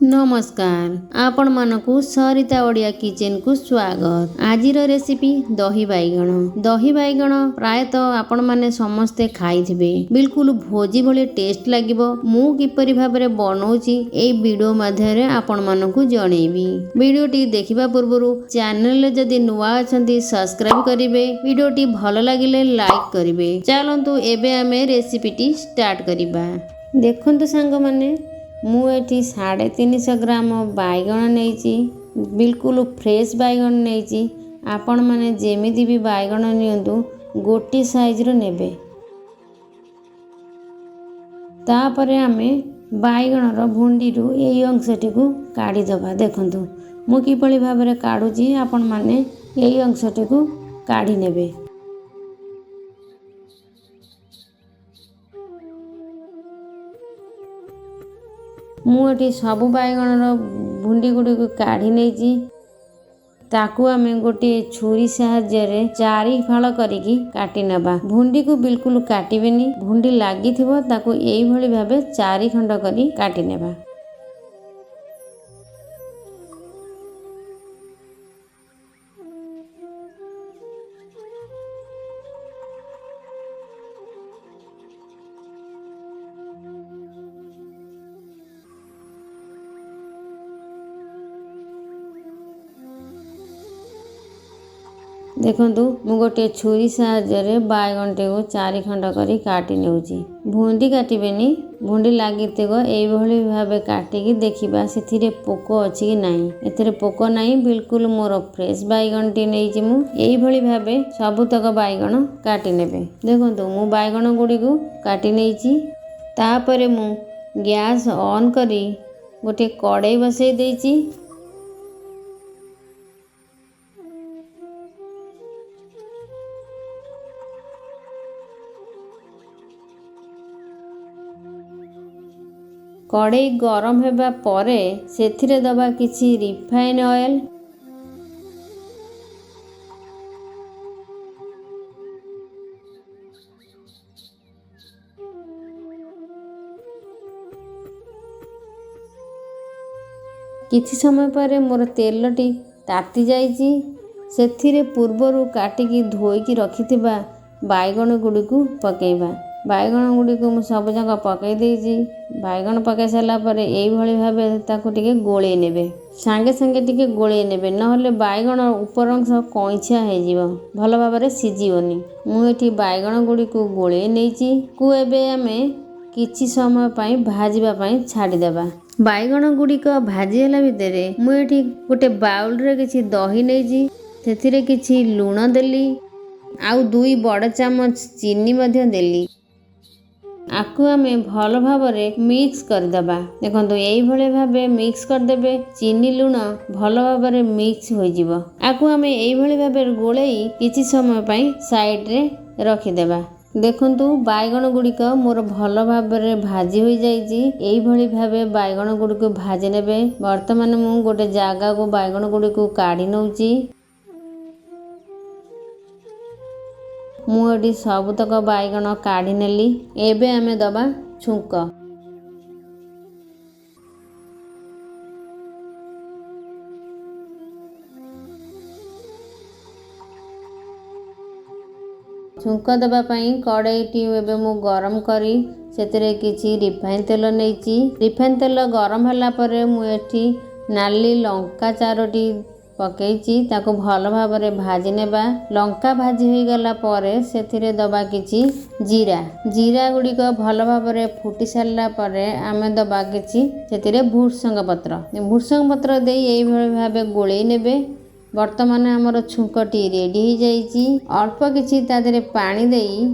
नमस्कार आपण मानकु सरिता ओडिया किचन को स्वागत। आजिर रेसिपी दही बैगण प्रायतः आपण माने समस्ते खाइथिबे। बिल्कुल भोजी भले टेस्ट लागिबो। मु किपरि भाबरे बनौची ए वीडियो माध्यमरे आपण मानकु जणेबी। वीडियोटी देखिबा पूर्वरु चैनल जदि नुवा अछंती सब्सक्राइब करिवे। वीडियोटी भलो लागिले लाइक करिवे। चलंतु एबे आमे रेसिपीटी स्टार्ट करिबा। देखंतु सांग माने मु एठी 350 ग्राम बैगण नेइची। बिल्कुल फ्रेश बैगण नेइची। आपण माने जेमिति भी बैगण नियंतु गोटी साइज रो नेबे। तापरे आमे बैगण रो भुंडी रु एई अंशटी को काढी दबा। देखंतु मु किपळी भाबरे काढुची आपण माने एई अंशटी को काढी नेबे। मुझे सबु बैगण भुंडी गुड़ी को काढ़ी नहीं ताकू आमे गोटे छुरी साहाय्य 4 फाल करिकी काटी नबा। भुंडी को बिल्कुल काटिबेनी। भुंडी लागी थिबो ताकू एई भली भाबे 4 खंड करी काटी नेबा। देखंतु मु गोटे छुरी साहाय्य बैगणटे को 4 खंड करी काटी नेउची। भुंडी काटिबेनी। भुंडी लागिथिबो एई भली भाबे काटिकी देखिबा सेथिरे पोको अछि कि नाही। एथिरे पोको नाही। बिल्कुल मोर फ्रेश बैगणटी नेइची। मु एई भली भाबे सबुतक बैगण काटी नेबे। देखंतु मु बैगण गुडी को काटी नेइची। तापरे मु गैस ऑन करी गोटे कड़ाई बसई देइची। कड़ाई गरम हेबा परे सेथिरे दबा किछि रिफाइन ऑयल। किछि समय परे मोर तेलटी ताती जाइछि। सेथिरे पूर्वरु काटिकी धोईकी रखिथिबा बैगण गुडी को पकेइबा। बैगण गुडी को मु सब जगह पकई देइछि। बैगण पकई साला परे एई भली भाबे ताको टिके गोळे नेबे। सांगे सांगे टिके गोळे नेबे नहले बैगण ऊपर अंश कइछा हे जिवो। भलो भाबरे सिजिवनी। मु एठी बैगण गुडी को गोळे नेइछि। को एबे आमे किछि समय पई भाजिबा पई छाडी देबा। बैगण गुडी को भाजी हला भितरे मु एठी गोटे बाउल रे किछि दही नेइछि। सेथिरे किछि लूण देली आउ 2 बड़ चामच चीनी मध्य देली। आकु आमे भल भाबरे मिक्स कर दबा। देखंतु एई भले भाबे मिक्स कर देबे। चीनी लूण भल भाबरे मिक्स होई जिवो। आकु आमे एई भले भाबे गोळेई किछि समय पई साइड रे रखि देबा। देखंतु बैगण गुडी को मोर भल भाबरे भाजी होई जाईछि। एई भली भाबे बैगण गुडी को भाजी नेबे। वर्तमान मु गोटे जागा को बैगण गुडी को काढी नउची। मुझे सबुतक बैगण काढ़ी नेली। एबे आमे दबा छुंक। छुंक दबा पई कड़ाईटी एबे मु गरम करी सेतिरे किछि रिफाइन तेल नेइची। रिफाइन तेल गरम हला परे मु एठी नाली लंका 4टी पकेइची। ताको भल भाबरे भाजी नेबा। लंका भाजी होई गला परे सेथिरे दबा किछि जीरा गुडी को भल भाबरे फुटी सारला परे आमे दबा किछि सेथिरे भुसंग पत्र देई एई भली भाबे गोळेई नेबे। वर्तमान हमर छुंकटी रेडी हो जाइछि। अल्प किछि तादेरे पानी देई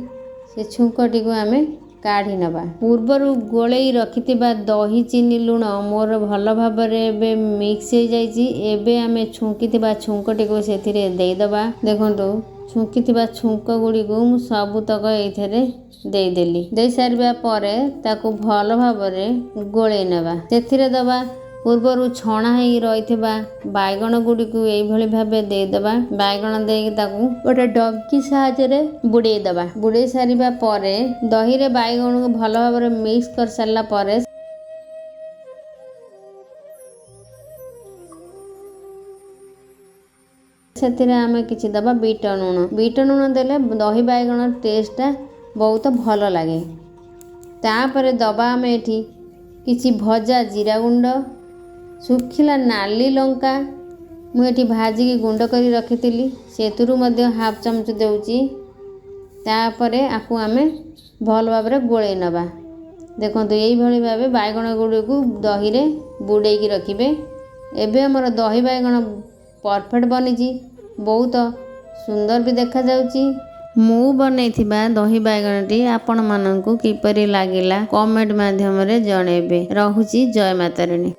से छुंकटी को आमे काढ़ी नबा। पूर्वरु गोळेई रखिथिबा दही चीनी लूण मोर भल भाबरे एबे मिक्स हो जाइछि। एबे आमे छुंकिथिबा छुंकटी को सेथिरे देई दबा। देखंतु छुंकिथिबा छुंक गुडी को मु सबुतक एथिरे देई देली। देई सारिबा परे ताको भल भाबरे गोळेई नबा। सेथिरे दबा पूर्वरु छणा हेई रहिथिबा बैगण गुडी को एई भली भाबे देई दबा। बैगण देई ताकू गोटे डंकी साहाय्य रे बुडेई दबा। बुडेई सारिबा परे दही रे बैगण को भल भाबरे मिक्स कर सारला परे ସେଥିରେ ଆମେ କିଛି ଦେବା ବିଟ ଲୁଣ। ବିଟ ଲୁଣ ଦେଲେ ଦହି ବାଇଗଣ ଟେଷ୍ଟଟା ବହୁତ ଭଲ ଲାଗେ। ତାପରେ ଦେବା ଆମେ ଏଠି କିଛି ଭଜା ଜିରା ଗୁଣ୍ଡ, ଶୁଖିଲା ନାଲି ଲଙ୍କା ମୁଁ ଏଠି ଭାଜିକି ଗୁଣ୍ଡ କରି ରଖିଥିଲି, ସେଥିରୁ ମଧ୍ୟ ହାଫ୍ ଚାମଚ ଦେଉଛି। ତାପରେ ଆକୁ ଆମେ ଭଲ ଭାବରେ ଗୋଳେଇ ନେବା। ଦେଖନ୍ତୁ ଏଇଭଳି ଭାବେ ବାଇଗଣ ଗୁଡ଼ିକୁ ଦହିରେ ବୁଡ଼େଇକି ରଖିବେ। ଏବେ ଆମର ଦହି ବାଇଗଣ ପରଫେକ୍ଟ ବନିଛି, ବହୁତ ସୁନ୍ଦର ବି ଦେଖାଯାଉଛି। ମୁଁ ବନେଇଥିବା ଦହି ବାଇଗଣଟି ଆପଣମାନଙ୍କୁ କିପରି ଲାଗିଲା କମେଣ୍ଟ ମାଧ୍ୟମରେ ଜଣେଇବେ। ରହୁଛି, ଜୟ ମାତା ରାଣୀ।